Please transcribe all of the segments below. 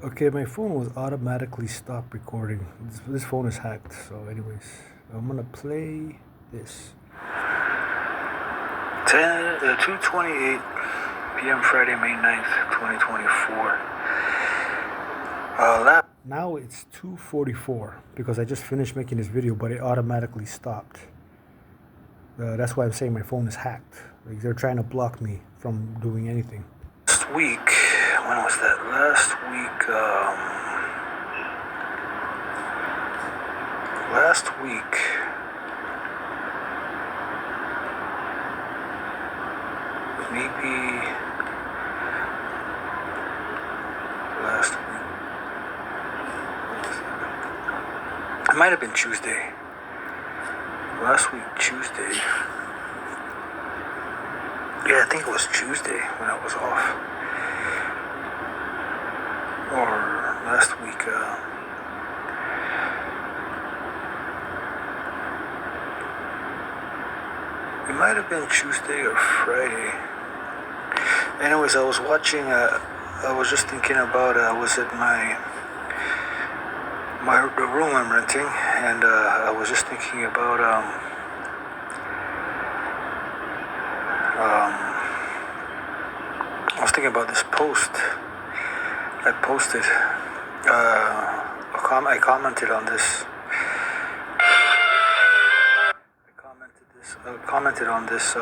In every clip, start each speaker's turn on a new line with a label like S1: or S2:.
S1: Okay, my phone was automatically stopped recording. This phone is hacked. So, anyways, I'm gonna play this. 2:28 p.m. Friday, May 9th, 2024. Now it's 2:44 because I just finished making this video, but it automatically stopped. That's why I'm saying my phone is hacked. Like they're trying to block me from doing anything. Last week, when was that? Last week, maybe last week. It might have been Tuesday. Last week, Tuesday. Yeah, I think it was Tuesday when I was off. Or last week, it might have been Tuesday or Friday. Anyways, I was watching, I was just thinking about, I was at the room I'm renting, and I was just thinking about, I was thinking about this post I posted. I commented on this. Commented on this.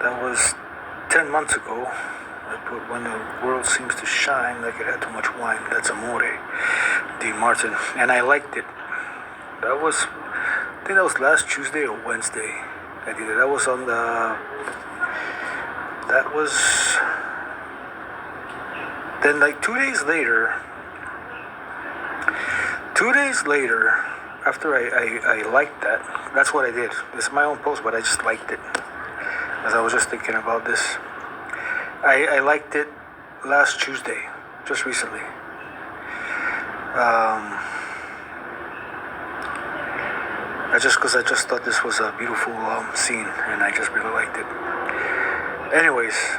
S1: That was 10 months ago. I put when the world seems to shine like it had too much wine. That's Amore, Dean Martin, and I liked it. I think that was last Tuesday or Wednesday. I did it. That was on the. That was. Then like 2 days later. 2 days later, after I liked that, that's what I did. It's my own post, but I just liked it. As I was just thinking about this. I liked it last Tuesday, just recently. Because I just thought this was a beautiful scene, and I just really liked it. Anyways,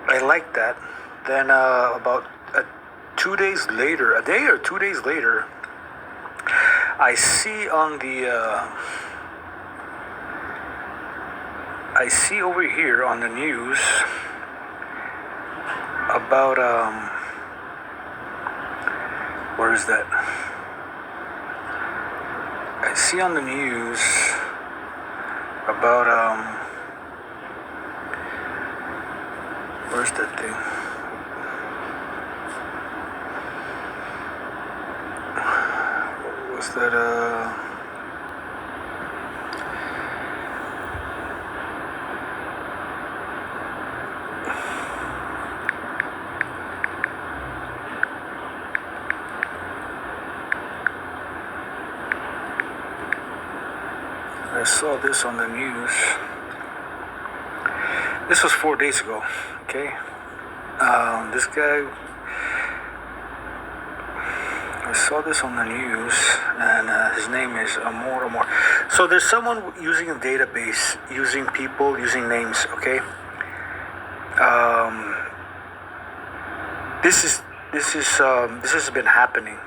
S1: I liked that. Then about 2 days later, a day or 2 days later, I see over here on the news about where is that? I see on the news about where's that thing? What was that I saw this on the news. This was 4 days ago, okay? This guy, I saw this on the news, and his name is Amor. So there's someone using a database, using people, using names, okay? This has been happening,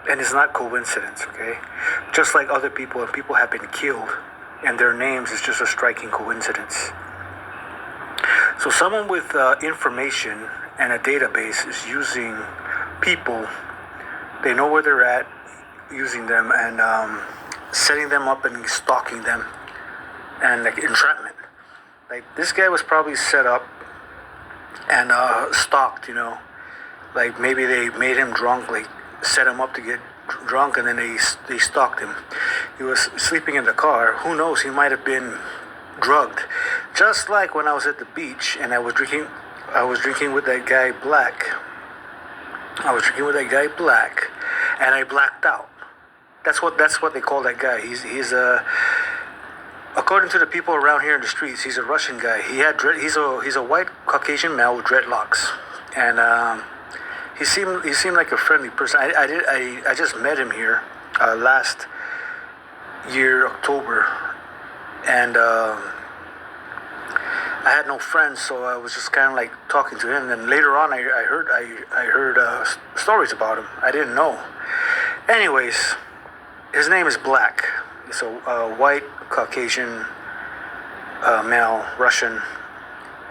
S1: and it's not coincidence, okay? Just like other people, and people have been killed, and their names is just a striking coincidence. So someone with information and a database is using people. They know where they're at, using them and setting them up and stalking them, and like entrapment. Like this guy was probably set up and stalked, like maybe they made him drunk, like set him up to get drunk, and then they stalked him. He was sleeping in the car. Who knows? He might have been drugged. Just like when I was at the beach and I was drinking with that guy Black. And I blacked out. That's what they call that guy. He's according to the people around here in the streets, he's a Russian guy. He's a white Caucasian male with dreadlocks, and he seemed like a friendly person. I just met him here last year October, and I had no friends, so I was just kind of like talking to him. And later on, I heard stories about him. I didn't know. Anyways, his name is Black. He's a white Caucasian male, Russian,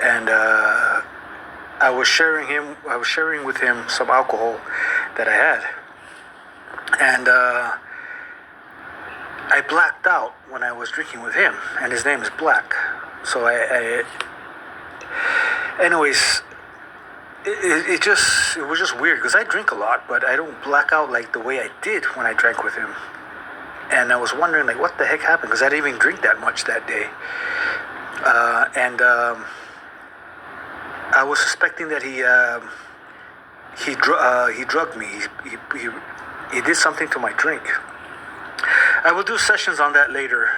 S1: and I was sharing with him some alcohol that I had, and I blacked out when I was drinking with him, and his name is Black. So anyways, it was just weird because I drink a lot, but I don't black out like the way I did when I drank with him. And I was wondering like what the heck happened because I didn't even drink that much that day. And I was suspecting that he drugged me. He did something to my drink. I will do sessions on that later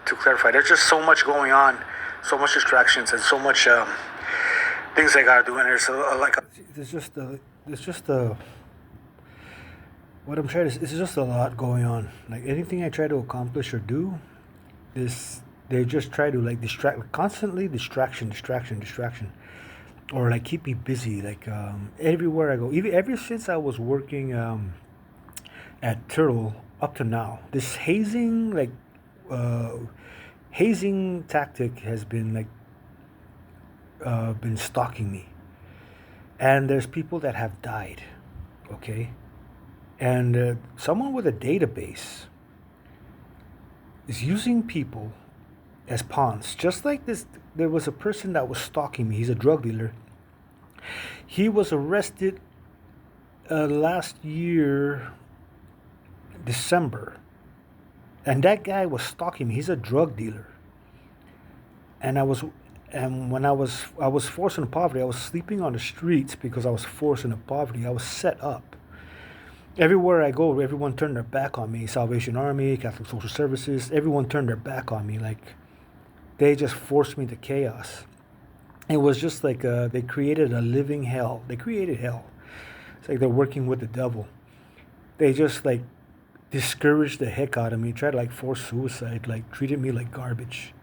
S1: to clarify. There's just so much going on, so much distractions, and so much things I gotta do. And there's what I'm trying to. It's just a lot going on. Like anything I try to accomplish or do, they just try to like constantly distraction, or like keep me busy. Like everywhere I go, even ever since I was working at Turtle up to now, this hazing tactic has been like been stalking me, and there's people that have died. Okay. And someone with a database is using people as pawns. Just like this, there was a person that was stalking me. He's a drug dealer. He was arrested last year, December. And that guy was stalking me. He's a drug dealer. And when I was forced into poverty. I was sleeping on the streets because I was forced into poverty. I was set up. Everywhere I go, everyone turned their back on me. Salvation Army, Catholic Social Services, everyone turned their back on me. Like, they just forced me to chaos. It was just like they created a living hell. They created hell. It's like they're working with the devil. They just like discouraged the heck out of me, tried to like force suicide, like treated me like garbage.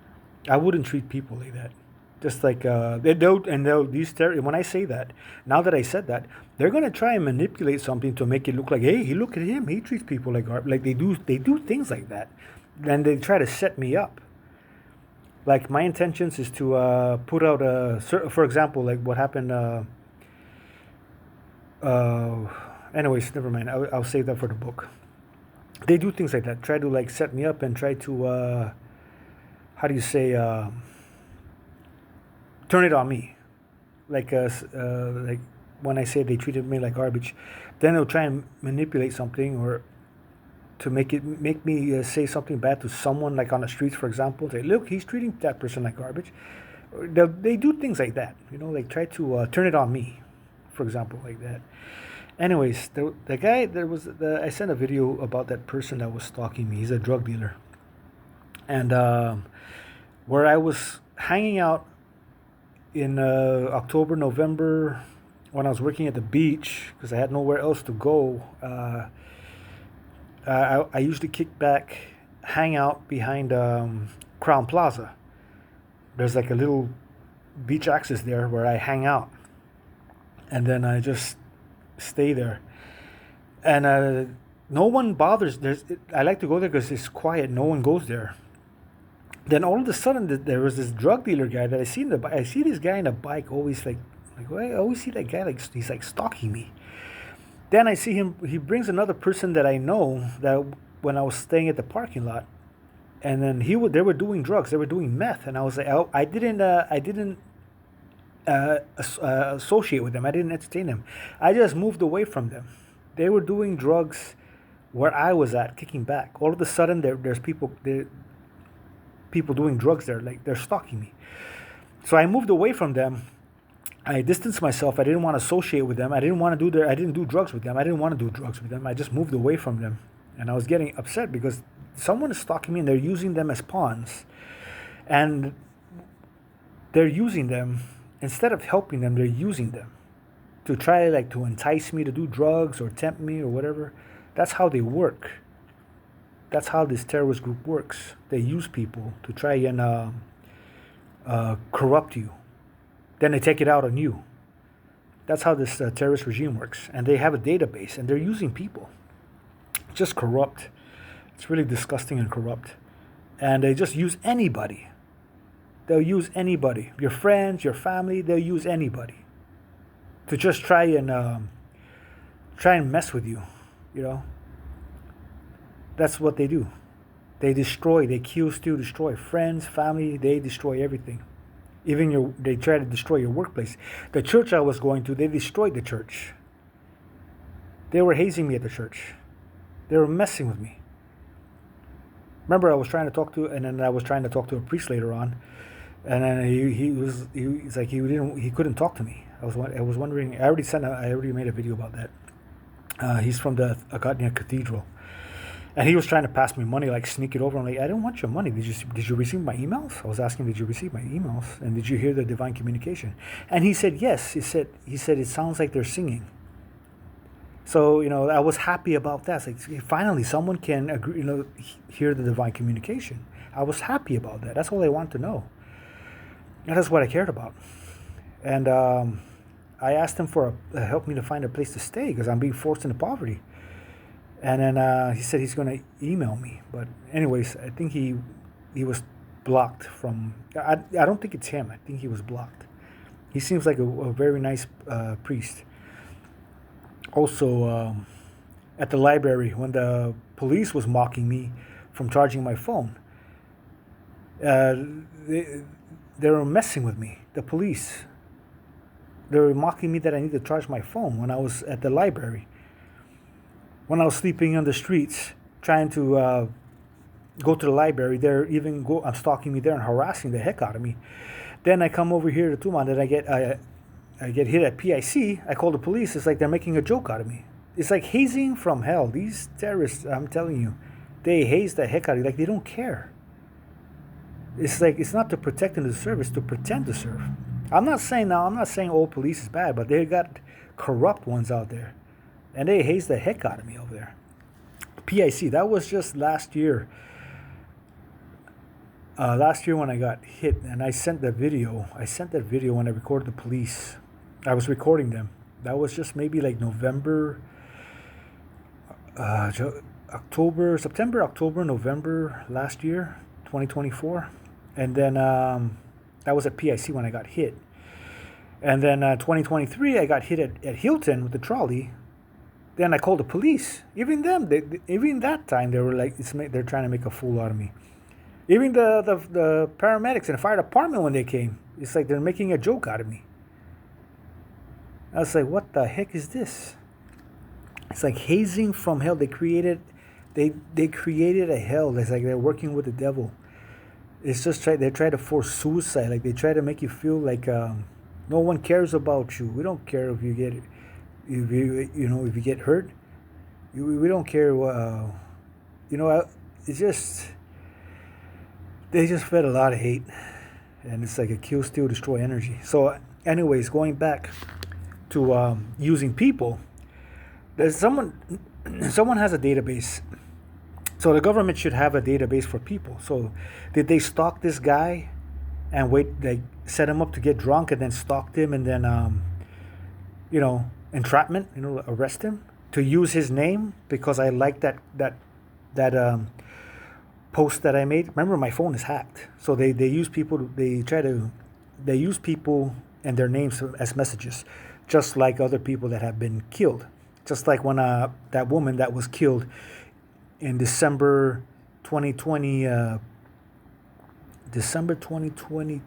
S1: I wouldn't treat people like that. Just like when I say that, now that I said that, they're gonna try and manipulate something to make it look like, hey, look at him, he treats people like garbage. Like they do things like that, and they try to set me up. Like my intentions is to put out for example, like what happened. Anyways, never mind. I'll save that for the book. They do things like that, try to like set me up and try to how do you say turn it on me, like when I say they treated me like garbage, then they'll try and manipulate something or to make me say something bad to someone, like on the streets, for example. Say, look, he's treating that person like garbage. They do things like that, like try to turn it on me, for example, like that. Anyways, the guy I sent a video about that person that was stalking me. He's a drug dealer, and where I was hanging out in October, November, when I was working at the beach because I had nowhere else to go. I usually kick back, hang out behind Crown Plaza. There's like a little beach access there where I hang out, and then I just stay there. And no one bothers. I like to go there because it's quiet. No one goes there. Then all of a sudden, there was this drug dealer guy that I see I see this guy in a bike always like I always see that guy like he's like stalking me. Then I see him. He brings another person that I know that when I was staying at the parking lot, and then they were doing drugs. They were doing meth, and I was like, I didn't associate with them. I didn't entertain them. I just moved away from them. They were doing drugs where I was at, kicking back. All of a sudden, there's people doing drugs there, like they're stalking me. So I moved away from them. I distanced myself. I didn't want to associate with them. I didn't do drugs with them. I didn't want to do drugs with them. I just moved away from them. And I was getting upset because someone is stalking me and they're using them as pawns. And they're using them, instead of helping them, they're using them to try like to entice me to do drugs or tempt me or whatever. That's how they work. That's how this terrorist group works. They use people to try and corrupt you. Then they take it out on you. That's how this terrorist regime works. And they have a database, and they're using people. Just corrupt. It's really disgusting and corrupt. And they just use anybody. They'll use anybody. Your friends, your family, they'll use anybody to just try and mess with you. You know, that's what they do. They destroy. They kill, steal, destroy. Friends, family, they destroy everything. Even they try to destroy your workplace. The church I was going to, they destroyed the church. They were hazing me at the church. They were messing with me. Remember, I was trying to talk to, and then I was trying to talk to a priest later on, and then he's like he couldn't talk to me. I was wondering. I already made a video about that. He's from the Agatnia Cathedral, and he was trying to pass me money, like sneak it over. I'm like, I don't want your money. Did you receive my emails? I was asking, did you receive my emails? And did you hear the divine communication? And he said yes. He said it sounds like they're singing. So, I was happy about that. It's like, finally, someone can agree, hear the divine communication. I was happy about that. That's all I want to know. And that's what I cared about. And I asked him for help me to find a place to stay because I'm being forced into poverty. And then he said he's going to email me. But anyways, I think he was blocked from... I don't think it's him. I think he was blocked. He seems like a very nice priest. Also, at the library, when the police was mocking me from charging my phone, they were messing with me, the police. They were mocking me that I need to charge my phone when I was at the library. When I was sleeping on the streets, trying to go to the library, they're even stalking me there and harassing the heck out of me. Then I come over here to Tuman, and I get hit at PIC. I call the police. It's like they're making a joke out of me. It's like hazing from hell. These terrorists, I'm telling you, they haze the heck out of you. Like they don't care. It's like it's not to protect and to serve. It's to pretend to serve. I'm not saying all police is bad, but they got corrupt ones out there, and they haze the heck out of me over there. PIC. That was just last year. Last year when I got hit, and I sent that video. I sent that video when I recorded the police. I was recording them. That was just maybe like November, September, October, November last year, 2024. And then that was at PIC when I got hit. And then 2023, I got hit at Hilton with the trolley. Then I called the police. Even them, even that time, they were like, they're trying to make a fool out of me. Even the paramedics and the fire department, when they came, it's like they're making a joke out of me. I was like, what the heck is this? It's like hazing from hell. They created a hell. It's like they're working with the devil. It's just they try to force suicide. Like they try to make you feel like no one cares about you. We don't care if you get hurt. We don't care. It's just they just fed a lot of hate, and it's like a kill, steal, destroy energy. So, anyways, going back to using people, there's someone has a database. So the government should have a database for people. So did they stalk this guy and they set him up to get drunk and then stalked him and then entrapment, arrest him to use his name because I like that post that I made? Remember, my phone is hacked. So they use people, they use people and their names as messages, just like other people that have been killed. Just like when that woman that was killed in December 2020, December 2020,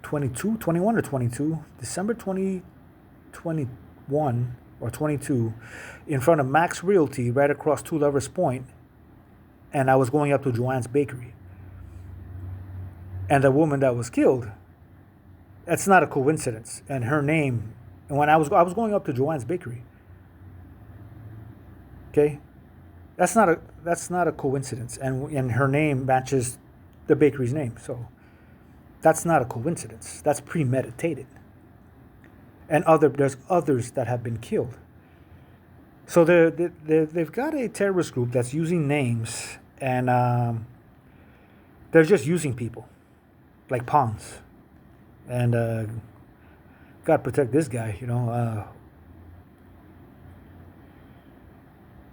S1: 21 or 22, December 2021 or 22, in front of Max Realty right across Two Lovers Point, and I was going up to Joanne's Bakery. And the woman that was killed, that's not a coincidence. And her name, and when I was going up to Joanne's Bakery. Okay, that's not a coincidence, and her name matches the bakery's name, so that's not a coincidence. That's premeditated. And there's others that have been killed. So they've got a terrorist group that's using names and They're just using people like pawns. And God protect this guy, you know.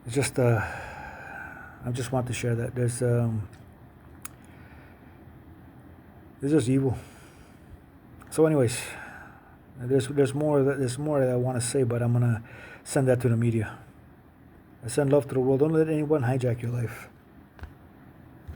S1: It's just, I just want to share that. There's just evil. So, anyways, there's more that I want to say, but I'm gonna send that to the media. I send love to the world. Don't let anyone hijack your life.